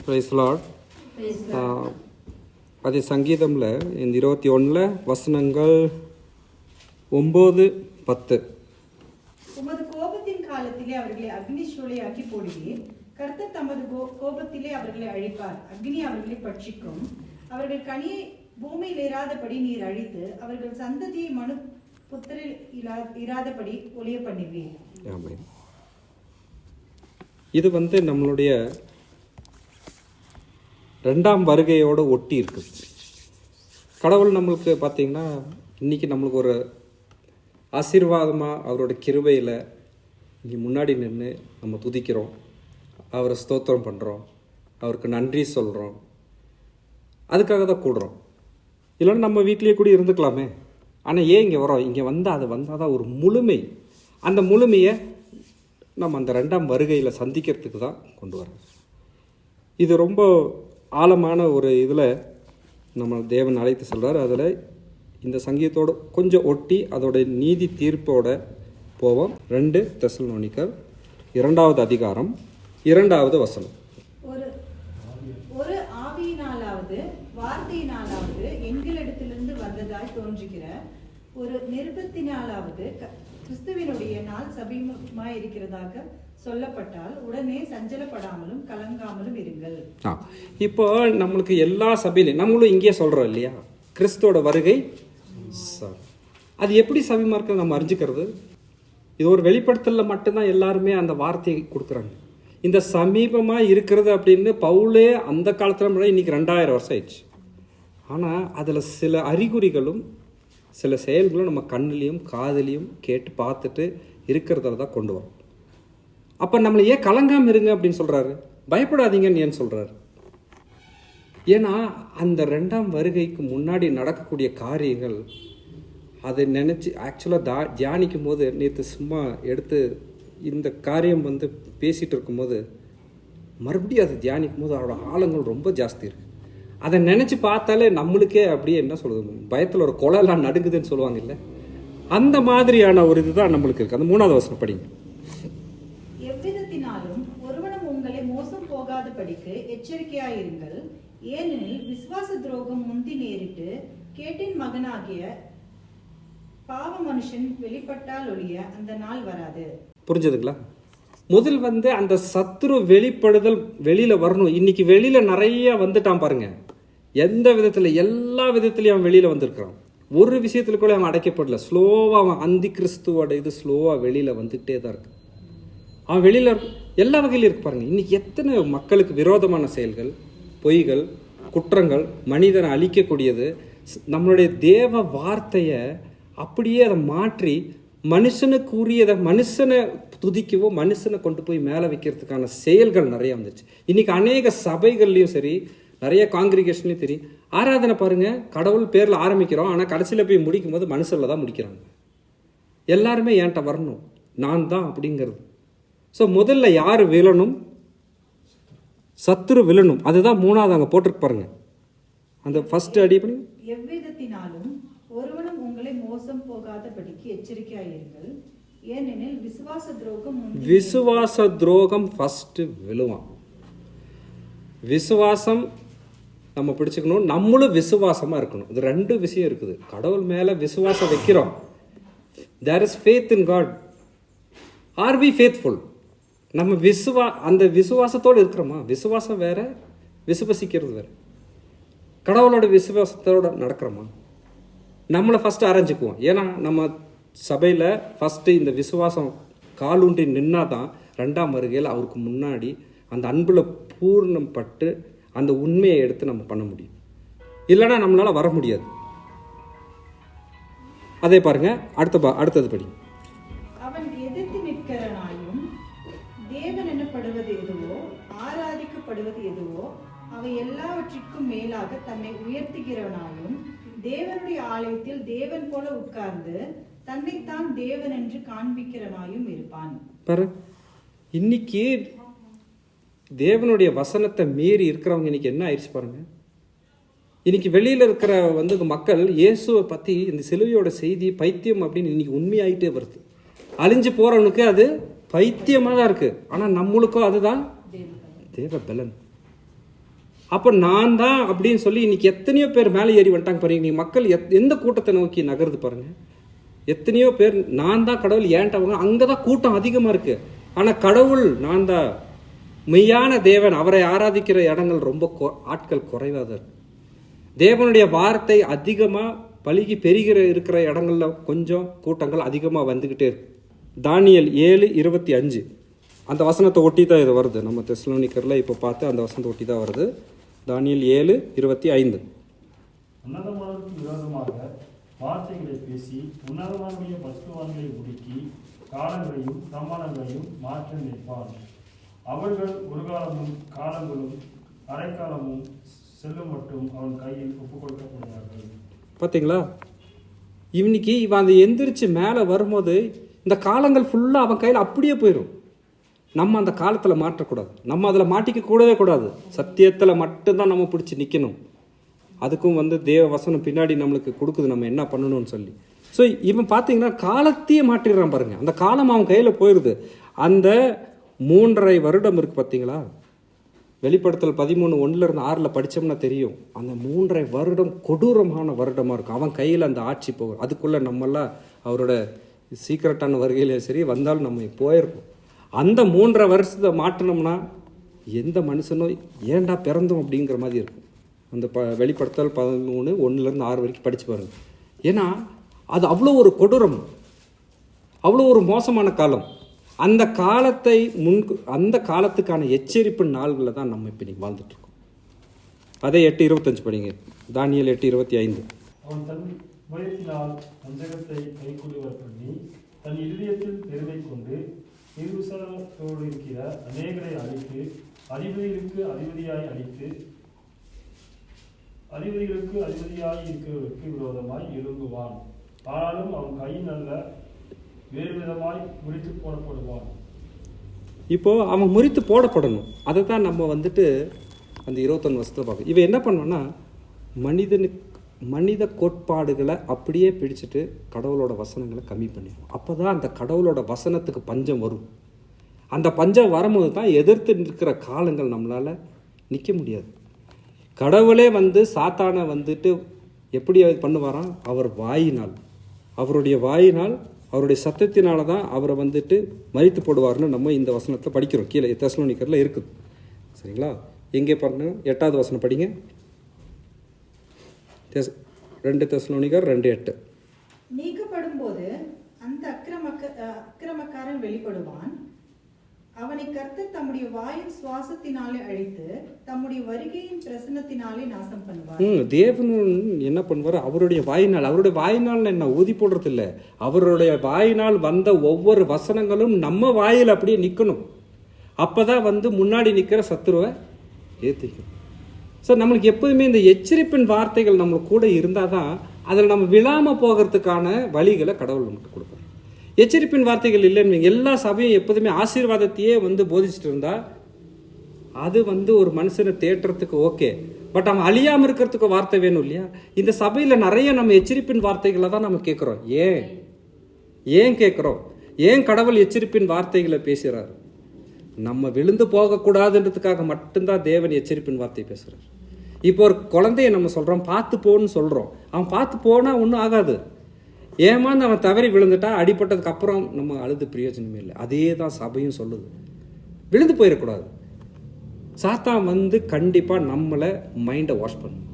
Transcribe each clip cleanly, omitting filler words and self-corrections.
Price Lord. அது சங்கீதமில் இந்த 21 வசனங்கள் 9, 10. உமது கோபத்தின் காலத்திலே அவர்களை அக்னி சூளையாக்கி போடுவீர். கர்த்தர் தமது கோபத்திலே அவர்களை அழிப்பார். அக்னி அவர்களை பட்சிக்கும். அவர்கள் கனியை பூமியில் இராதபடி நீர் அழித்து அவர்கள் சந்ததியை மனு புத்திரில் இராதபடி ஒளிய பண்ணுவீர். இது நம்மளுடைய 2ஆம் வருகையோடு ஒட்டி இருக்குது. கடவுள் நம்மளுக்கு பார்த்திங்கன்னா இன்றைக்கி நம்மளுக்கு ஒரு ஆசீர்வாதமாக அவரோட கிருபையில் இங்கே முன்னாடி நின்று நம்ம துதிக்கிறோம், அவரை ஸ்தோத்திரம் பண்ணுறோம், அவருக்கு நன்றி சொல்கிறோம். அதுக்காக தான் கூடுறோம். இல்லைன்னா நம்ம வீட்லேயே கூட இருந்துக்கலாமே. ஆனால் ஏன் இங்கே வரோம்? இங்கே வந்தால் தான் ஒரு முழுமை. அந்த முழுமையை நம்ம அந்த 2ஆம் வருகையில் சந்திக்கிறதுக்கு தான் கொண்டு வரோம். இது ரொம்ப ஆழமான ஒரு இதில் நம்ம தேவன் அழைத்து சொல்கிறார். அதில் இந்த சங்கீதத்தோடு கொஞ்சம் ஒட்டி அதோட நீதி தீர்ப்போட போவோம். 2 தெசலோனிக்கர் 2ஆவது அதிகாரம் 2ஆவது வசனம். ஒரு ஆவியினாலாவது வார்த்தையினாலாவது எங்களிடத்திலிருந்து வந்ததாய் தோன்றுகிற ஒரு நிருபத்தினாலாவது கிறிஸ்துவினுடைய நாள் சமீபமாய் இருக்கிறதாக சொல்லப்பட்டால் உடனே சஞ்சலப்படாமலும் கலங்காமலும் இருங்கள். இப்போ நம்மளுக்கு எல்லா சபையிலையும் நம்மளும் இங்கே சொல்றோம் இல்லையா, கிறிஸ்துவோட வருகை அது எப்படி சமீபமா இருக்கு நம்ம அறிஞ்சுக்கிறது? இது ஒரு வெளிப்படுத்தல மட்டும்தான் எல்லாருமே அந்த வார்த்தையை கொடுக்குறாங்க. இந்த சமீபமாக இருக்கிறது அப்படின்னு பவுலே அந்த காலத்தில் இன்னைக்கு 2000 வருஷம் ஆயிடுச்சு. ஆனால் அதில் சில அறிகுறிகளும் சில செயல்களும் நம்ம கண்ணிலையும் காதலையும் கேட்டு பார்த்துட்டு இருக்கிறத தான் கொண்டு வரும். அப்போ நம்மளை ஏன் கலங்காமல் இருங்க அப்படின்னு சொல்கிறாரு, பயப்படாதீங்கன்னு ஏன் சொல்கிறாரு? ஏன்னா அந்த 2ஆம் வருகைக்கு முன்னாடி நடக்கக்கூடிய காரியங்கள் அதை நினச்சி ஆக்சுவலாக தியானிக்கும் போது நேற்று சும்மா எடுத்து இந்த காரியம் பேசிகிட்டு இருக்கும்போது மறுபடியும் அதை தியானிக்கும் போது அதோட ஆழங்கள் ரொம்ப ஜாஸ்தி இருக்குது. அதை நினச்சி பார்த்தாலே நம்மளுக்கே அப்படியே என்ன சொல்கிறது, பயத்தில் ஒரு கொலையெல்லாம் நடுங்குதுன்னு சொல்லுவாங்க இல்லை, அந்த மாதிரியான ஒரு இதுதான் நம்மளுக்கு இருக்குது. அந்த 3ஆவது வசனம் படிங்க. எவ்விதத்தினாலும் ஒருவனும் உங்களை மோசம் போகாதபடிக்கு எச்சரிக்கையாயிருங்கள். ஏனெனில் விசுவாச துரோகம் முந்தி நேரிட்டு கேட்டின் மகனாகிய பாவ மனுஷன் வெளிப்பட்டால் ஒழிய அந்த நாள் வராது. புரிஞ்சதுங்களா? முதல் அந்த சத்துரு வெளிப்படுதல் வெளியில வரணும். இன்னைக்கு வெளியில நிறைய வந்துட்டான் பாருங்க. எந்த விதத்துல, எல்லா விதத்திலையும் அவன் வெளியில வந்திருக்கிறான். ஒரு விஷயத்துல கூட அவன் அடைக்கப்படல. ஸ்லோவா அவன் அந்தி கிறிஸ்துவோட இது ஸ்லோவா வெளியில வந்துட்டே தான் இருக்கு. அவன் வெளியில எல்லா வகையிலும் இருக்கு பாருங்க. இன்னைக்கு எத்தனை மக்களுக்கு விரோதமான செயல்கள், பொய்கள், குற்றங்கள், மனிதனை அழிக்கக்கூடியது. நம்மளுடைய தேவ வார்த்தையை அப்படியே அதை மாற்றி மனுஷனுக்குரியதை மனுஷனை துதிக்கவோ மனுஷனை கொண்டு போய் மேலே வைக்கிறதுக்கான செயல்கள் நிறைய வந்துச்சு. இன்னைக்கு அநேக சபைகள்லையும் சரி, நிறைய காங்கிரிகேஷன்லையும் சரி, ஆராதனை பாருங்க, கடவுள் பேரில் ஆரம்பிக்கிறோம், ஆனால் கடைசியில் போய் முடிக்கும் போது மனுஷனில் தான் முடிக்கிறாங்க. எல்லாருமே என்கிட்ட வரணும், நான் தான் அப்படிங்கிறது. ஸோ முதல்ல யார் விழணும்? சத்துரு விழணும். அதுதான் 3ஆவது அங்கே போட்டிருக்கு பாருங்க. அந்த ஃபர்ஸ்ட் அடி பண்ணி எவ்விதத்தினாலும் ஒருவனும் உங்களை மோசம் போகாதபடிக்கு எச்சரிக்கையாயிருங்கள். ஏனெனில் விசுவாச துரோகம் ஃபர்ஸ்ட் விழுவான். விசுவாசம் நம்ம பிடிச்சுக்கணும், நம்மளும் விசுவாசமா இருக்கணும். இது 2 விஷயம் இருக்குது. கடவுள் மேல விசுவாசம் வைக்கிறோம். there is faith in God. are we faithful? நம்ம அந்த விசுவாசத்தோடு இருக்கிறோமா? விசுவாசம் வேற, விசுவசிக்கிறது வேற. கடவுளோட விசுவாசத்தோட நடக்கிறோமா? நம்மளை ஃபஸ்ட்டு அரைஞ்சிக்குவோம். ஏன்னா நம்ம சபையில் ஃபஸ்ட்டு இந்த விசுவாசம் காலூன்றி நின்னா தான் 2ஆம் வருகையில் அவருக்கு முன்னாடி அந்த அன்பில் பூர்ணம் பட்டு அந்த உண்மையை எடுத்து நம்ம பண்ண முடியும். இல்லைன்னா நம்மளால் வர முடியாது. அதே பாருங்க, அடுத்தது படி. அவன் எதிர்த்து நிற்கிறனாயும் தேவன் எனப்படுவது எதுவோ ஆராதிக்கப்படுவது எதுவோ அவை எல்லாவற்றிற்கும் மேலாக தன்னை உயர்த்துகிறவனாயும் தேவனுடைய ஆலயத்தில் தேவன் போல உட்கார்ந்து தன்னைத்தான் தேவன் என்று காண்பிக்கிறனாயும் இருப்பான். பாரு, இன்னைக்கு தேவனுடைய வசனத்தை மீறி இருக்கிறவங்க இன்னைக்கு என்ன ஆயிடுச்சு பாருங்க. இன்னைக்கு வெளியில இருக்கிற மக்கள் இயேசுவை பத்தி இந்த சிலுவையோட செய்தி பைத்தியம் அப்படின்னு இன்னைக்கு உண்மையாயிட்டே வருது. அழிஞ்சு போறவனுக்கு அது பைத்தியமா தான் இருக்கு. ஆனா நம்மளுக்கும் அதுதான் தேவ பலன். அப்போ நான் தான் அப்படின்னு சொல்லி இன்னைக்கு எத்தனையோ பேர் மேலே ஏறி வந்துட்டாங்க பாருங்க. நீ மக்கள் எந்த கூட்டத்தை நோக்கி நகருது பாருங்க. எத்தனையோ பேர் நான் தான் கடவுள் ஏன்ட்டவங்க, அங்கே தான் கூட்டம் அதிகமாக இருக்கு. ஆனால் கடவுள் நான் தான் மெய்யான தேவன், அவரை ஆராதிக்கிற இடங்கள் ரொம்ப ஆட்கள் குறைவாக தான் இருக்கு. தேவனுடைய வார்த்தை அதிகமாக பழுகி பெருகிற இருக்கிற இடங்கள்ல கொஞ்சம் கூட்டங்கள் அதிகமாக வந்துக்கிட்டே இருக்கு. தானியேல் 7:25 அந்த வசனத்தை ஒட்டி தான் இது வருது. நம்ம தெசலோனிக்கரில் இப்போ பார்த்து அந்த வசனத்தை ஒட்டி தான் வருது. தானியேல் 7:25 உன்னதமானவருக்கு விரோதமாக வார்த்தைகளை பேசி உன்னதமானுடைய பசுவான்களை ஒடுக்கி காலங்களையும் பிரமாணங்களையும் மாற்ற நிற்பான். அவர்கள் ஒரு காலமும் காலங்களும் அரைக்காலமும் செல்லும் மட்டும் அவன் கையில் ஒப்புக் கொடுக்கப்படுவார்கள். பார்த்தீங்களா? இன்னைக்கு இவன் அந்த எந்திரிச்சு மேலே வரும்போது இந்த காலங்கள் ஃபுல்லாக அவன் கையில் அப்படியே போயிடும். நம்ம அந்த காலத்தில் மாற்றக்கூடாது, நம்ம அதில் மாட்டிக்க கூடவே கூடாது. சத்தியத்தில் மட்டும்தான் நம்ம பிடிச்சி நிற்கணும். அதுக்கும் தேவ வசனம் பின்னாடி நம்மளுக்கு கொடுக்குது நம்ம என்ன பண்ணணும்னு சொல்லி. ஸோ இவன் பார்த்தீங்கன்னா காலத்தையே மாற்றிடுறான் பாருங்க. அந்த காலம் அவன் கையில் போயிடுது. அந்த 3.5 வருடம் இருக்கு பார்த்தீங்களா? வெளிப்படுத்தல் 13:1-6 படித்தோம்னா தெரியும். அந்த 3.5 வருடம் கொடூரமான வருடமாக இருக்கும். அவன் கையில் அந்த ஆட்சி போகும். அதுக்குள்ளே நம்மெல்லாம் அவரோட சீக்கிரட்டான வருகையிலே சரி வந்தாலும் நம்ம போயிருக்கோம். அந்த 3.5 வருஷத்தை மாற்றினோம்னா எந்த மனுஷனும் ஏண்டா பிறந்தோம் அப்படிங்கிற மாதிரி இருக்கும். அந்த வெளிப்படுத்தல் 13:1-6 வரைக்கும் படித்து பாருங்க. ஏன்னா அது அவ்வளோ ஒரு கொடூரம், அவ்வளோ ஒரு மோசமான காலம். அந்த காலத்தை அந்த காலத்துக்கான எச்சரிப்பு நாள்களில் தான் நம்ம இப்போ இன்னைக்கு வாழ்ந்துட்டு இருக்கோம். அதே 8:25 படிங்க. தானியேல் 8:25 அவன் தன் உபயத்தினால் வஞ்சகத்தை கைகூடுவர் பண்ணி தன் இருதயத்தில் பெருமை கொண்டு நிர்விசாரத்தோடு இருக்கிற அநேகரை அழித்து அதிபதிகளுக்கு அதிபதியாய் இருக்கிறவர்களுக்கு விரோதமாய் எழும்புவான். ஆனாலும் அவன் கையின் அல்ல வேறு விதமாய் முறித்து போடப்படுவான். இப்போ அவன் முறித்து போடப்படணும். அதை தான் நம்ம அந்த 21 வருஷத்தில் பார்க்கணும். இவன் என்ன பண்ணுவான்னா மனித கோட்பாடுகளை அப்படியே பிடிச்சிட்டு கடவுளோட வசனங்களை கம்மி பண்ணிடுவோம். அப்போ தான் அந்த கடவுளோட வசனத்துக்கு பஞ்சம் வரும். அந்த பஞ்சம் வரும்போது தான் எதிர்த்து நிற்கிற காலங்கள் நம்மளால் நிற்க முடியாது. கடவுளே சாத்தானை எப்படி பண்ணுவாராம்? அவர் வாயினால், அவருடைய வாயினால், அவருடைய சத்தத்தினால தான் அவரை மரித்து போடுவார்னு நம்ம இந்த வசனத்தில் படிக்கிறோம். கீழே தெசலோனிக்கரில் இருக்குது. சரிங்களா? எங்கே பாருங்க, 8வது வசனம் படிங்க. 2 தெசலோனிக்கர் 2:8 நீக்கப்படும் போது அந்த அக்கிரமக்காரன் வெளிப்படுவான். அவனை கர்த்தர் தம்முடைய வாயின் சுவாசத்தினாலே அழித்து தம்முடைய வருகையின் பிரசன்னத்தினாலே நாசம் பண்ணுவார். தேவன் என்ன பண்ணுவார்? அவருடைய வாயினால் என்ன ஊதி போடுறது இல்லை. அவருடைய வாயினால் வந்த ஒவ்வொரு வசனங்களும் நம்ம வாயில் அப்படியே நிற்கணும். அப்போதான் முன்னாடி நிற்கிற சத்துருவை ஏற்றிக்கும். ஸோ நம்மளுக்கு எப்போதுமே இந்த எச்சரிப்பின் வார்த்தைகள் நம்மளுக்கு கூட இருந்தால் தான் அதில் நம்ம விழாமல் போகிறதுக்கான வழிகளை கடவுள் நமக்கு கொடுப்பார். எச்சரிப்பின் வார்த்தைகள் இல்லைன்னு எல்லா சபையும் எப்போதுமே ஆசீர்வாதத்தையே போதிச்சுட்டு இருந்தா அது ஒரு மனுஷனை தேட்டுறதுக்கு ஓகே. பட் அவன் அழியாமல் இருக்கிறதுக்கு வார்த்தை வேணும் இல்லையா? இந்த சபையில் நிறைய நம்ம எச்சரிப்பின் வார்த்தைகளை தான் நம்ம கேட்குறோம். ஏன் கேட்குறோம்? ஏன் கடவுள் எச்சரிப்பின் வார்த்தைகளை பேசுகிறார்? நம்ம விழுந்து போகக்கூடாதுன்றதுக்காக மட்டும்தான் தேவன் எச்சரிப்பின் வார்த்தை பேசுகிறார். இப்போ ஒரு குழந்தைய நம்ம சொல்கிறோம் பார்த்து போன்னு சொல்கிறோம். அவன் பார்த்து போனால் ஒன்றும் ஆகாது. ஏமாந்து அவன் தவறி விழுந்துட்டா அடிப்பட்டதுக்கு அப்புறம் நம்ம அழுது பிரயோஜனமே இல்லை. அதே தான் சபையும் சொல்லுது. விழுந்து போயிடக்கூடாது. சாத்தான் கண்டிப்பாக நம்மளை மைண்டை வாஷ் பண்ணும்.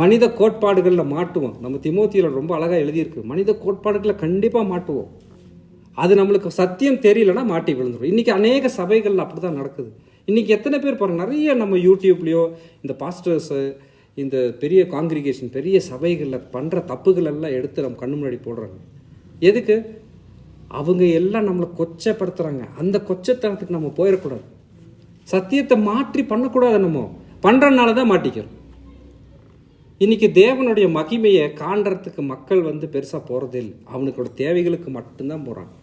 மனித கோட்பாடுகளில் மாட்டுவோம். நம்ம திமோத்தியில் ரொம்ப அழகாக எழுதியிருக்கு. மனித கோட்பாடுகளை கண்டிப்பாக மாட்டுவோம். அது நம்மளுக்கு சத்தியம் தெரியலன்னா மாட்டி விழுந்துடும். இன்றைக்கி அநேக சபைகள் அப்படி தான் நடக்குது. இன்றைக்கி எத்தனை பேர் பாருங்கள், நிறைய நம்ம யூடியூப்லேயோ இந்த பாஸ்டர்ஸு இந்த பெரிய காங்கிரிகேஷன் பெரிய சபைகளில் பண்ணுற தப்புகள் எல்லாம் எடுத்து நம்ம கண்ணு முன்னாடி போடுறாங்க. எதுக்கு? அவங்க எல்லாம் நம்மளை கொச்சப்படுத்துகிறாங்க. அந்த கொச்சத்தனத்துக்கு நம்ம போயிடக்கூடாது. சத்தியத்தை மாற்றி பண்ணக்கூடாது. நம்ம பண்ணுறதுனால தான் மாட்டிக்கிறோம். இன்றைக்கி தேவனுடைய மகிமையை காண்றதுக்கு மக்கள் பெருசாக போகிறதே இல்லை. அவனுக்கோட தேவைகளுக்கு மட்டும்தான் போகிறாங்க.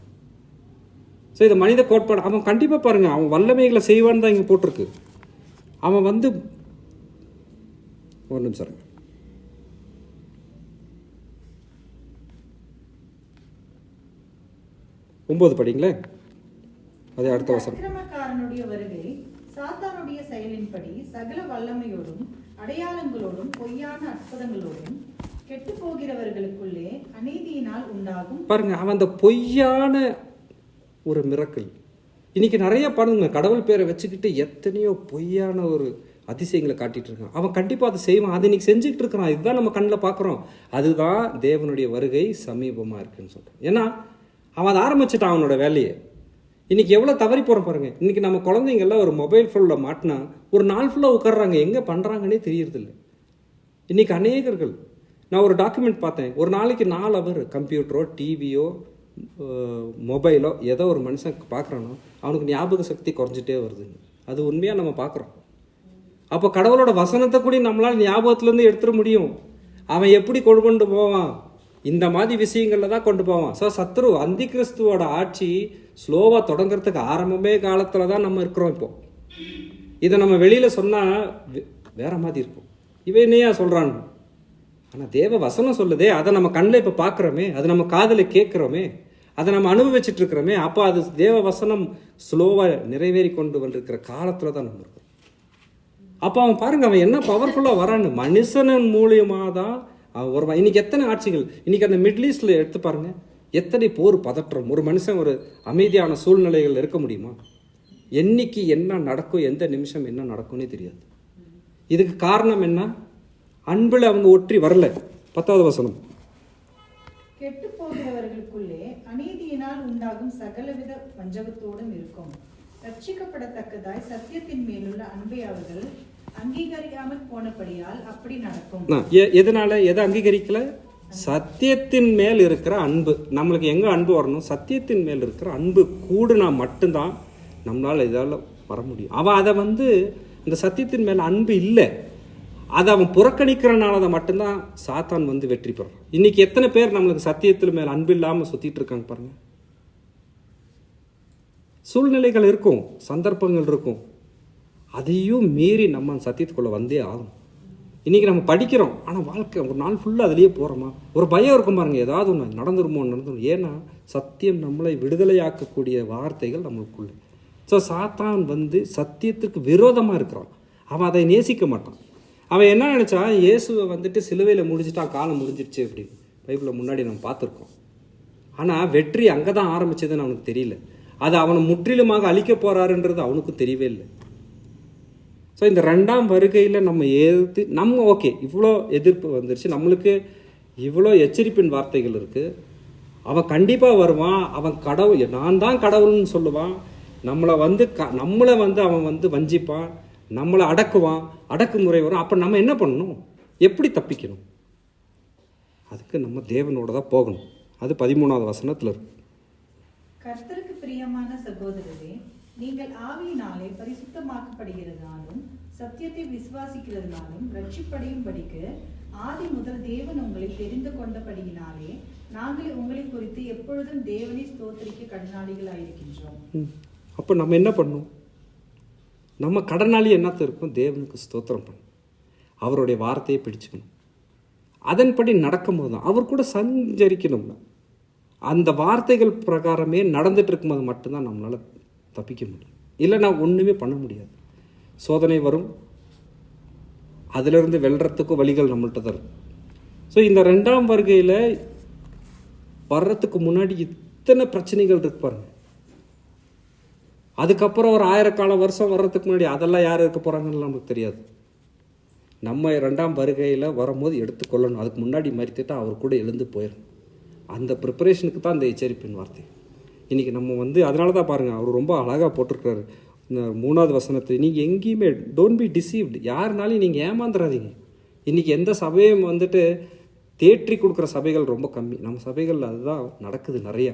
ஸோ இது மனித கோட்பாடு. அவன் கண்டிப்பாக பாருங்கள், அவன் வல்லமைகளை செய்வான்னு தான் இங்கே போட்டிருக்கு. அவன் ஒரு நிமிஷம் 9 படிங்களேன். அதே அடுத்த வசனம். அக்கிரமக்காரனுடைய வருகை சாத்தானுடைய செயலின்படி சகல வல்லமையோடும் அடையாளங்களோடும் பொய்யான அற்புதங்களோடும் கெட்டு போகிறவர்களுக்குள்ளே அநீதியினால் உண்டாகும். பாருங்க, அவன் அந்த பொய்யான ஒரு மிரக்கல். இன்னைக்கு நிறைய பாருங்க, கடவுள் பேரை வச்சுக்கிட்டு எத்தனையோ பொய்யான ஒரு அதிசயங்களை காட்டிட்டு இருக்கான். அவன் கண்டிப்பாக அதை செய்வான். அதை இன்னைக்கு செஞ்சுட்டு இருக்கிறான். இதுதான் நம்ம கண்ணில் பார்க்குறோம். அதுதான் தேவனுடைய வருகை சமீபமாக இருக்குன்னு சொல்கிறான். ஏன்னா அவன் அதை ஆரம்பிச்சுட்டான் அவனோட வேலையை. இன்னைக்கு எவ்வளோ தவறி போகிறோம் பாருங்க. இன்னைக்கு நம்ம குழந்தைங்கள்லாம் ஒரு மொபைல் ஃபோனில் மாட்டினா ஒரு நாள் ஃபுல்லாக உட்காடுறாங்க. எங்கே பண்ணுறாங்கன்னே தெரியறதில்ல. இன்னைக்கு அநேகர்கள், நான் ஒரு டாக்குமெண்ட் பார்த்தேன், ஒரு நாளைக்கு 4 ஹவர் கம்ப்யூட்டரோ டிவியோ மொபைலோ ஏதோ ஒரு மனுஷன் பார்க்குறானோ அவனுக்கு ஞாபக சக்தி குறைஞ்சிட்டே வருதுன்னு. அது உண்மையாக நம்ம பார்க்குறோம். அப்போ கடவுளோட வசனத்தை கூட நம்மளால் ஞாபகத்துலேருந்து எடுத்துட முடியும். அவன் எப்படி கொண்டு போவான்? இந்த மாதிரி விஷயங்களில் தான் கொண்டு போவான். ஸோ சத்ரு அந்தி கிறிஸ்துவோட ஆட்சி ஸ்லோவாக தொடங்குறதுக்கு ஆரம்பமே காலத்தில் தான் நம்ம இருக்கிறோம். இப்போ இதை நம்ம வெளியில் சொன்னால் வேற மாதிரி இருக்கும். இவன் என்னையா சொல்கிறான்? ஆனால் தேவ வசனம் சொல்லுதே, அதை நம்ம கண்ணில் இப்போ பார்க்குறோமே, அதை நம்ம காதில் கேட்குறோமே, அதை நம்ம அனுபவிச்சுட்டு இருக்கிறோமே. அப்போ அது தேவ வசனம் ஸ்லோவாக நிறைவேறி கொண்டு வந்திருக்கிற காலத்தில் தான் நம்ம இருக்கிறோம். அப்போ அவன் பாருங்க, அவன் என்ன பவர்ஃபுல்லாக வரான்னு. மனுஷனின் மூலியமாக தான் அவன் வருவான். இன்னைக்கு எத்தனை ஆட்சிகள், இன்னைக்கு அந்த மிடில் ஈஸ்டில் எடுத்து பாருங்க, எத்தனை போர் பதற்றம். ஒரு மனுஷன் ஒரு அமைதியான சூழ்நிலைகள் இருக்க முடியுமா? என்னைக்கு என்ன நடக்கும், எந்த நிமிஷம் என்ன நடக்கும்னே தெரியாது. இதுக்கு காரணம் என்ன? அன்பில் அவங்க ஒற்றி வரல. 10வது வசனம், கெட்டு போகிறவர்களுக்குள்ளே அநீதியினால் உண்டாகும் சகலவித வஞ்சகத்தோடும் இருக்கும். ரட்சிக்கப்படத்தக்கதாய் சத்தியத்தின் மேலுள்ள அன்பை அவர்கள் அங்கீகரிக்காமல் போனபடியால் அப்படி நடக்கும். எதனால? எதை அங்கீகரிக்கல? சத்தியத்தின் மேல் இருக்கிற அன்பு. நம்மளுக்கு எங்க அன்பு வரணும்? சத்தியத்தின் மேல் இருக்கிற அன்பு கூடுனா மட்டும்தான் நம்மளால இதால வர முடியும். அவன் அதை இந்த சத்தியத்தின் மேல அன்பு இல்லை, அதை அவன் புறக்கணிக்கிறனால அதை மட்டும்தான் சாத்தான் வெற்றி பெறான். இன்னைக்கு எத்தனை பேர் நம்மளுக்கு சத்தியத்தின் மேல் அன்பு இல்லாமல் சுத்திட்டு இருக்காங்க பாருங்க. சூழ்நிலைகள் இருக்கும், சந்தர்ப்பங்கள் இருக்கும், அதையும் மீறி நம்ம சத்தியத்துக்குள்ள வந்தே ஆகும். இன்னைக்கு நம்ம படிக்கிறோம், ஆனால் வாழ்க்கை ஒரு நாள் ஃபுல்லாக அதிலேயே போகிறோமா? ஒரு பயம் இருக்கும் பாருங்க, ஏதாவது ஒன்று நடந்துருமோ. ஏன்னா சத்தியம் நம்மளை விடுதலையாக்கக்கூடிய வார்த்தைகள் நம்மளுக்குள்ள. ஸோ சாத்தான் சத்தியத்துக்கு விரோதமாக இருக்கிறான். அவன் அதை நேசிக்க மாட்டான். அவன் என்ன நினைச்சா, இயேசுவை சிலுவையில் முடிஞ்சிட்டான், காலம் முடிஞ்சிடுச்சு அப்படின்னு பைபிளில் முன்னாடி நம்ம பார்த்துருக்கோம். ஆனால் வெற்றி அங்கே தான் ஆரம்பிச்சதுன்னு அவனுக்கு தெரியல. அது அவனை முற்றிலுமாக அழிக்க போறாருன்றது அவனுக்கும் தெரியவே இல்லை. ஸோ இந்த 2ஆம் வருகையில் நம்ம ஓகே, இவ்வளோ எதிர்ப்பு வந்துருச்சு, நம்மளுக்கு இவ்வளோ எச்சரிப்பின் வார்த்தைகள் இருக்குது. அவன் கண்டிப்பாக வருவான். அவன் கடவுள், நான் தான் கடவுள்னு சொல்லுவான். நம்மளை நம்மளை அவன் வஞ்சிப்பான், நம்மளை அடக்குவான், அடக்குமுறை வரும். அப்போ நம்ம என்ன பண்ணணும்? எப்படி தப்பிக்கணும்? அதுக்கு நம்ம தேவனோட தான் போகணும். அது 13வது வசனத்தில் இருக்கு. கர்த்தருக்கு பிரியமான சகோதரரே, நீங்கள் ஆவியினாலே பரிசுத்தமாக்கப்படுகிறதாலும் சத்தியத்தை விசுவாசிக்கிறதுனாலும் ரட்சிப்படையும்படிக்கு ஆதி முதல் தேவன் உங்களை தெரிந்து கொண்டபடியினாலே நாங்கள் உங்களை குறித்து எப்பொழுதும் தேவனை ஸ்தோத்திரிக்க கடனாளிகளாயிருக்கின்றோம். அப்போ நம்ம என்ன பண்ணணும்? நம்ம கடனாளி என்னத்த இருக்கும்? தேவனுக்கு ஸ்தோத்திரம் பண்ணணும், அவருடைய வார்த்தையை பிடிச்சுக்கணும், அதன்படி நடக்கும்போது தான் அவர் கூட சஞ்சரிக்கணும்னா அந்த வார்த்தைகள் பிரகாரமே நடந்துட்டு இருக்கும்போது மட்டும்தான் நம்மளால் தப்பிக்க முடியும். இல்லைன்னா ஒன்றுமே பண்ண முடியாது. சோதனை வரும், அதிலிருந்து வெல்றதுக்கும் வழிகள் நம்மள்கிட்ட தான் இருக்கும். ஸோ இந்த 2ஆம் வருகையில் வர்றதுக்கு முன்னாடி இத்தனை பிரச்சனைகள் இருக்கு பாருங்க. அதுக்கப்புறம் ஒரு 1000 வருஷம் வர்றதுக்கு முன்னாடி அதெல்லாம் யார் இருக்க போகிறாங்கன்னு நமக்கு தெரியாது. நம்ம 2ஆம் வருகையில் வரும்போது எடுத்துக்கொள்ளணும். அதுக்கு முன்னாடி மறித்துட்டா அவர் கூட எழுந்து போயிடணும். அந்த ப்ரிப்பரேஷனுக்கு தான் இந்த எச்சரிப்பின் வார்த்தை. இன்றைக்கி நம்ம அதனால தான் பாருங்கள், அவர் ரொம்ப அழகாக போட்டிருக்கிறாரு இந்த 3வது வசனத்தை. நீங்கள் எங்கேயுமே டோன்ட் பி டிசீவ்டு, யாருனாலையும் நீங்கள் ஏமாந்துடாதீங்க. இன்றைக்கி எந்த சபையும் தேற்றி கொடுக்குற சபைகள் ரொம்ப கம்மி. நம்ம சபைகளில் அதுதான் நடக்குது. நிறையா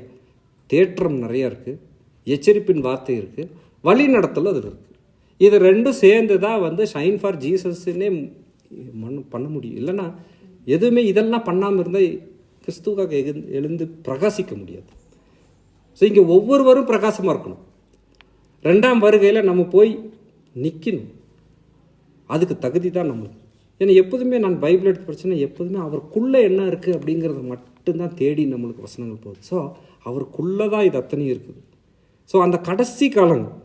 தேற்றம் நிறையா இருக்குது, எச்சரிப்பின் வார்த்தை இருக்குது, வழி நடத்தல் அது இருக்குது. இது 2 சேர்ந்து தான் ஷைன் ஃபார் ஜீசஸ்ன்னே பண்ண முடியும். இல்லைன்னா எதுவுமே இதெல்லாம் பண்ணாமல் இருந்தால் கிறிஸ்துவாக எழுந்து பிரகாசிக்க முடியாது. ஸோ இங்கே ஒவ்வொருவரும் பிரகாசமாக இருக்கணும். 2ஆம் வருகையில் நம்ம போய் நிற்கணும். அதுக்கு தகுதி தான் நம்மளுக்கு. ஏன்னா எப்போதுமே நான் பைபிள் எடுத்து படிச்சேன்னா எப்போதுமே அவருக்குள்ளே என்ன இருக்குது அப்படிங்கிறத மட்டும்தான் தேடி நம்மளுக்கு வசனங்கள் போகுது. ஸோ அவருக்குள்ளே தான் இது அத்தனையும் இருக்குது. ஸோ அந்த கடைசி காலங்கள்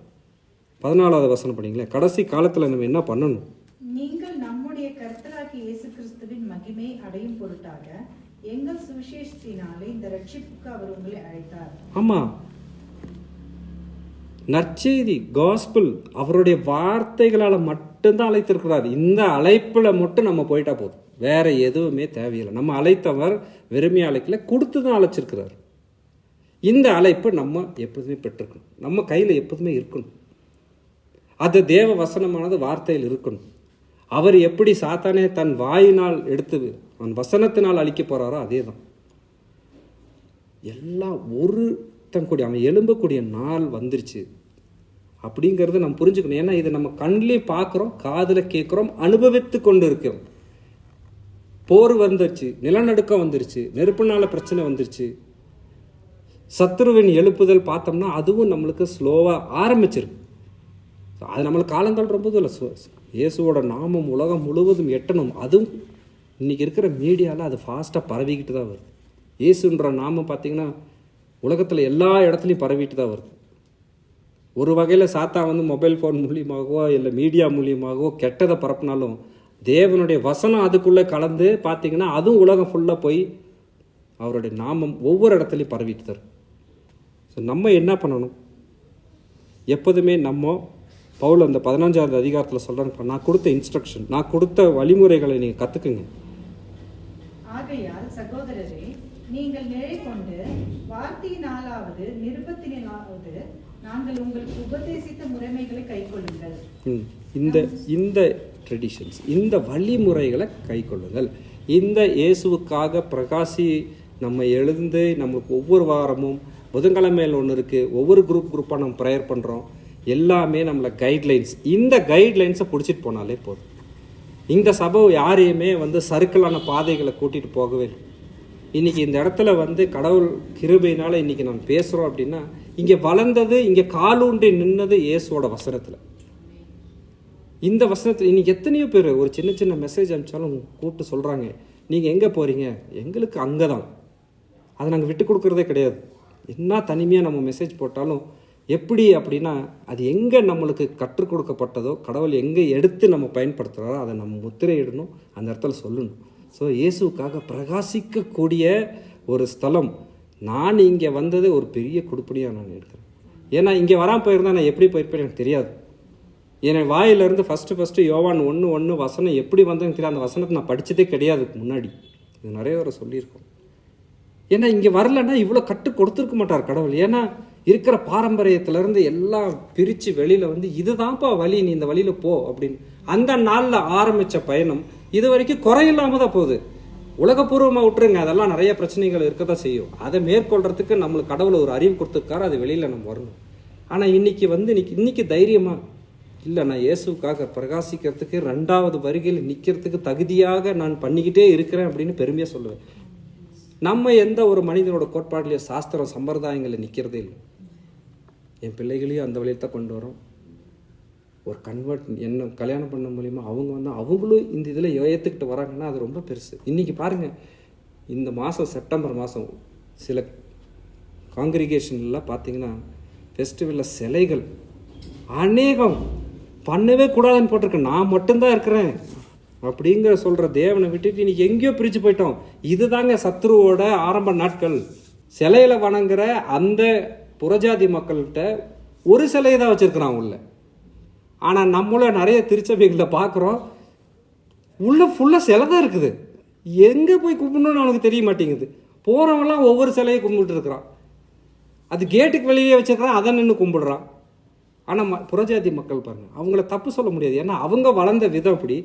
14வது வசனம் படிங்களேன். கடைசி காலத்தில் நம்ம என்ன பண்ணணும்? நீங்கள் நம்முடைய கர்த்தராகிய இயேசு கிறிஸ்துவின் மகிமை அடையும் பொருட்டாக எங்கள் சுவிசேஷத்தினாலே இந்த ரட்சிப்புக்கு அவர் உங்களை அழைத்தார். ஆமாம், நற்செய்தி காஸ்பிள் அவருடைய வார்த்தைகளால் மட்டும்தான் அழைத்திருக்கிறார். இந்த அழைப்பில் மட்டும் நம்ம போயிட்டா போதும், வேற எதுவுமே தேவையில்லை. நம்ம அழைத்தவர் வெறுமையை அழைக்கல, கொடுத்து தான் அழைச்சிருக்கிறார். இந்த அழைப்பு நம்ம எப்போதுமே பெற்றிருக்கணும், நம்ம கையில் எப்போதுமே இருக்கணும். அது தேவ வசனமானது வார்த்தையில் இருக்கணும். அவர் எப்படி சாத்தானே தன் வாயினால் எடுத்து அவன் வசனத்தினால் அழிக்க போறாரோ அதே தான். எல்லாம் ஒருத்தன் கூடிய அவன் எழும்பக்கூடிய நாள் வந்துருச்சு அப்படிங்கிறத நம்ம புரிஞ்சுக்கணும். ஏன்னா இதை நம்ம கண்ணிலே பார்க்குறோம், காதில் கேட்குறோம், அனுபவித்து கொண்டு இருக்கிறோம். போர் வந்துருச்சு, நிலநடுக்கம் வந்துருச்சு, நெருப்புனால பிரச்சனை வந்துருச்சு, சத்துருவின் எழுப்புதல் பார்த்தோம்னா அதுவும் நம்மளுக்கு ஸ்லோவாக ஆரம்பிச்சிருக்கு. அது நம்மளுக்கு காலங்கள் ரொம்ப இல்லை. இயேசுவோட நாமம் உலகம் முழுவதும் எட்டணும். அதுவும் இன்றைக்கி இருக்கிற மீடியாவில் அது ஃபாஸ்ட்டாக பரவிக்கிட்டு தான் வருது. இயேசுன்ற நாமம் பார்த்திங்கன்னா உலகத்தில் எல்லா இடத்துலையும் பரவிட்டு தான் வருது. ஒரு வகையில் சாத்தா மொபைல் ஃபோன் மூலியமாகவோ இல்லை மீடியா மூலியமாகவோ கெட்டதை பரப்புனாலும் தேவனுடைய வசனம் அதுக்குள்ளே கலந்து பார்த்திங்கன்னா அதுவும் உலகம் ஃபுல்லாக போய் அவருடைய நாமம் ஒவ்வொரு இடத்துலையும் பரவிட்டு தரும். ஸோ நம்ம என்ன பண்ணணும்? எப்போதுமே நம்ம பவுல் அந்த 15வது அதிகாரத்தில் சொல்கிறாங்க, நான் கொடுத்த இன்ஸ்ட்ரக்ஷன், நான் கொடுத்த வழிமுறைகளை நீங்கள் கற்றுக்குங்க. ஆகையால் சகோதரரே, நீங்கள் நிலை கொண்டு வார்த்தையினாலாவது நிருபத்தினாலாவது நாங்கள் உங்களுக்கு உபதேசித்த முறைமைகளை கைக்கொள்ளுங்கள். இந்த ட்ரெடிஷன்ஸ், இந்த வழிமுறைகளை கைக்கொள்ளுங்கள். இந்த இயேசுவுக்காக பிரகாசி நம்ம எழுந்து நம்மளுக்கு ஒவ்வொரு வாரமும் புதன்கிழமையில் ஒன்று இருக்குது, ஒவ்வொரு குரூப்பாக நம்ம ப்ரேயர் பண்ணுறோம். எல்லாமே நம்மளை கைட்லைன்ஸ், இந்த கைட்லைன்ஸை பிடிச்சிட்டு போனாலே போதும். இந்த சபை யாரையுமே சறுக்கலான பாதைகளை கூட்டிகிட்டு போகவே இல்லை. இன்றைக்கி இந்த இடத்துல கடவுள் கிருபையினால் இன்றைக்கி நம்ம பேசுகிறோம் அப்படின்னா இங்கே வளர்ந்தது, இங்கே காலூன்றி நின்னது இயேசுவோட வசனத்தில். இந்த வசனத்தில் இன்றைக்கி எத்தனையோ பேர் ஒரு சின்ன சின்ன மெசேஜ் அனுப்பிச்சாலும் கூப்பிட்டு சொல்கிறாங்க, நீங்கள் எங்கே போகிறீங்க? எங்களுக்கு அங்கே தான். அதை நாங்கள் விட்டு கொடுக்குறதே கிடையாது. என்ன தனிமையாக நம்ம மெசேஜ் போட்டாலும் எப்படி அப்படின்னா அது எங்கே நம்மளுக்கு கற்றுக் கொடுக்கப்பட்டதோ, கடவுள் எங்கே எடுத்து நம்ம பயன்படுத்துகிறாரோ அதை நம்ம முத்திரையிடணும், அந்த இடத்துல சொல்லணும். ஸோ இயேசுக்காக பிரகாசிக்கக்கூடிய ஒரு ஸ்தலம். நான் இங்கே வந்தது ஒரு பெரிய கொடுப்படியாக நான் எடுக்கிறேன். ஏன்னா இங்கே வராமல் போயிருந்தால் நான் எப்படி போயிருப்பேன் எனக்கு தெரியாது. என் வாயிலிருந்து ஃபஸ்ட்டு யோவான் 1:1 வசனம் எப்படி வந்ததுன்னு தெரியாது. அந்த வசனத்தை நான் படித்ததே கிடையாது முன்னாடி. இது நிறைய தடவை சொல்லியிருக்கோம். ஏன்னா இங்கே வரலன்னா இவ்வளோ கட்டு கொடுத்துருக்க மாட்டார் கடவுள். ஏன்னா இருக்கிற பாரம்பரியத்திலேருந்து எல்லாம் பிரித்து வெளியில் இதுதான்ப்பா வழி, நீ இந்த வழியில் போ அப்படின்னு அந்த நாளில் ஆரம்பித்த பயணம் இது வரைக்கும் குறையில்லாமல் தான் போகுது. உலகப்பூர்வமாக விட்டுருங்க, அதெல்லாம் நிறைய பிரச்சனைகள் இருக்க தான் செய்யும். அதை மேற்கொள்கிறதுக்கு நம்மளுக்கு கடவுளை ஒரு அறிவு கொடுத்துருக்காரு, அது வெளியில் நம்ம வரணும். ஆனால் இன்னைக்கு தைரியமாக இல்லை, நான் இயேசுக்காக பிரகாசிக்கிறதுக்கு 2வது வருகையில் நிற்கிறதுக்கு தகுதியாக நான் பண்ணிக்கிட்டே இருக்கிறேன் அப்படின்னு பெருமையாக சொல்லுவேன். நம்ம எந்த ஒரு மனிதனோட கோட்பாடுலையோ சாஸ்திரம் சம்பிரதாயங்களில் நிற்கிறதே இல்லை. என் பிள்ளைகளையும் அந்த வழியில் தான் கொண்டு வரோம். ஒரு கன்வெர்ட் என்ன கல்யாணம் பண்ண மூலிமா அவங்க அவங்களும் இந்த இதில் ஏற்றுக்கிட்டு வராங்கன்னா அது ரொம்ப பெருசு. இன்றைக்கி பாருங்கள், இந்த மாதம் செப்டம்பர் மாதம் சில காங்கிரிகேஷன்லாம் பார்த்தீங்கன்னா ஃபெஸ்டிவலில் சிலைகள் அநேகம் பண்ணவே கூடாதுன்னு போட்டிருக்கேன். நான் மட்டும்தான் இருக்கிறேன் அப்படிங்கிற சொல்கிற தேவனை விட்டுட்டு இன்றைக்கி எங்கேயோ பிரித்து போயிட்டோம். இதுதாங்க சத்ருவோட ஆரம்ப நாட்கள். சிலையில் வணங்குற அந்த புறஜாதி மக்கள்கிட்ட ஒரு சிலையை தான் வச்சுருக்கிறான் உள்ள. ஆனால் நம்மளும் நிறைய திருச்சபைகளில் பார்க்குறோம், உள்ள ஃபுல்லாக சிலை தான் இருக்குது. எங்கே போய் கும்பிடணும்னு அவனுக்கு தெரிய மாட்டேங்குது. போகிறவங்களாம் ஒவ்வொரு சிலையை கும்பிட்டு இருக்கிறான். அது கேட்டுக்கு வெளியே வச்சுருக்கிறான், அதை நின்று கும்பிடுறான். ஆனால் புறஜாதி மக்கள் பாருங்கள், அவங்கள தப்பு சொல்ல முடியாது, ஏன்னா அவங்க வளர்ந்த விதம் அப்படி.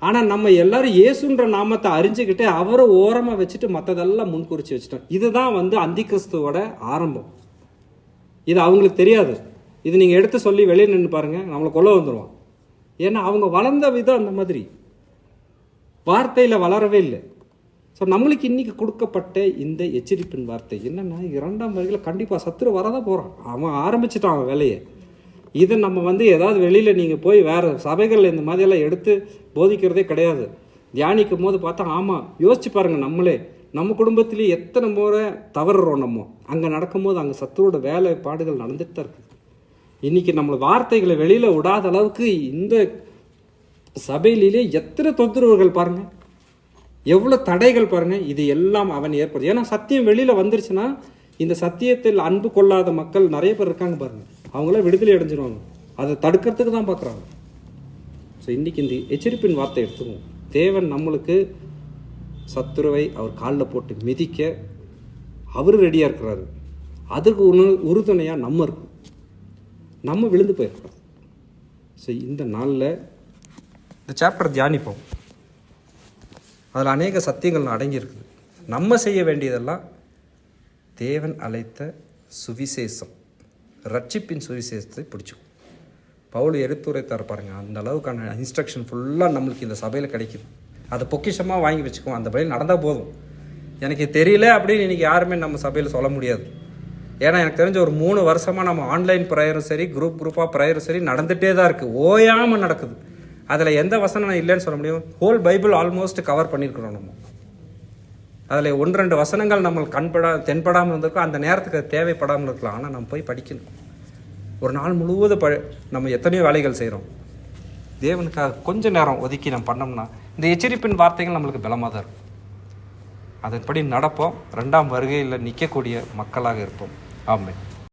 ஆனால் நம்ம எல்லாரும் இயேசுன்ற நாமத்தை அறிஞ்சிக்கிட்டு அவரை ஓரமாக வச்சுட்டு மற்றதெல்லாம் முன்குறிச்சு வச்சுட்டோம். இதுதான் அந்தி கிறிஸ்துவோட ஆரம்பம். இது அவங்களுக்கு தெரியாது. இது நீங்கள் எடுத்து சொல்லி வெளியே நின்று பாருங்கள், நம்மளை கொல்ல வந்துடுவான். ஏன்னா அவங்க வளர்ந்த விதம் அந்த மாதிரி, வார்த்தையில் வளரவே இல்லை. ஸோ நம்மளுக்கு இன்றைக்கி கொடுக்கப்பட்ட இந்த எச்சரிப்பின் வார்த்தை என்னென்னா, 2ஆம் வருகையில் கண்டிப்பாக சத்துரு வரதான் போகிறான். அவன் ஆரம்பிச்சிட்டான் அவன் வேலையை. இதை நம்ம ஏதாவது வெளியில் நீங்கள் போய் வேறு சபைகளில் இந்த மாதிரியெல்லாம் எடுத்து போதிக்கிறதே கிடையாது. தியானிக்கும் போது பார்த்தா ஆமாம், யோசிச்சு பாருங்கள், நம்ம குடும்பத்திலேயே எத்தனை முறை தவறுறோம். நம்ம அங்கே நடக்கும்போது அங்கே சத்துரோட வேலைப்பாடுகள் நடந்துட்டு தான் இருக்குது. இன்னைக்கு நம்மளை வார்த்தைகளை வெளியில் விடாத அளவுக்கு இந்த சபையிலே எத்தனை தொந்தரவுகள் பாருங்க, எவ்வளோ தடைகள் பாருங்க. இது எல்லாம் அவன் ஏற்படுது. ஏன்னா சத்தியம் வெளியில் வந்துருச்சுன்னா இந்த சத்தியத்தில் அன்பு கொள்ளாத மக்கள் நிறைய பேர் இருக்காங்க பாருங்க, அவங்கள விடுதலை அடைஞ்சிருவாங்க. அதை தடுக்கிறதுக்கு தான் பார்க்குறாங்க. ஸோ இன்னைக்கு இந்த எச்சரிப்பின் வார்த்தை எடுத்துக்குவோம். தேவன் நம்மளுக்கு சத்துருவை அவர் காலில் போட்டு மிதிக்க அவர் ரெடியாக இருக்கிறாரு. அதுக்கு உறுதுணையாக நம்ம இருக்கணும், நம்ம விழுந்து போயிருக்கிறோம். ஸோ இந்த நாளில் இந்த சாப்டர் தியானிப்போம். அதில் அநேக சத்தியங்கள் அடங்கியிருக்குது. நம்ம செய்ய வேண்டியதெல்லாம் தேவன் அழைத்த சுவிசேஷம், ரட்சிப்பின் சுவிசேஷத்தை பிடிச்சிக்கும். பவுல் எடுத்துரைத்தார் பாருங்க, அந்த அளவுக்கான இன்ஸ்ட்ரக்ஷன் ஃபுல்லாக நம்மளுக்கு இந்த சபையில் கிடைக்குது. அதை பொக்கிஷமாக வாங்கி வச்சுக்குவோம். அந்த வழியில் நடந்தால் போதும். எனக்கு தெரியல அப்படின்னு இன்றைக்கி யாருமே நம்ம சபையில் சொல்ல முடியாது. ஏன்னா எனக்கு தெரிஞ்ச ஒரு 3 வருஷமாக நம்ம ஆன்லைன் ப்ரேயரும் சரி, குரூப்பாக ப்ரேயரும் சரி நடந்துகிட்டே தான் இருக்குது, ஓயாமல் நடக்குது. அதில் எந்த வசனம் இல்லைன்னு சொல்ல முடியும்? ஹோல் பைபிள் ஆல்மோஸ்ட் கவர் பண்ணியிருக்கிறோம் நம்ம. அதில் 1-2 வசனங்கள் நம்ம தென்படாமல் இருந்திருக்கோம். அந்த நேரத்துக்கு அது தேவைப்படாமல் இருக்கலாம். ஆனால் நம்ம போய் படிக்கணும். ஒரு நாள் முழுவதும் நம்ம எத்தனையோ வேலைகள் செய்கிறோம். தேவனுக்காக கொஞ்சம் நேரம் ஒதுக்கி நம்ம பண்ணோம்னா இந்த எச்சரிப்பின் வார்த்தைகள் நம்மளுக்கு பலமாக தான் இருக்கும். அதன்படி நடப்போம். 2ஆம் வருகையில் நிற்கக்கூடிய மக்களாக இருப்போம். ஆமென்.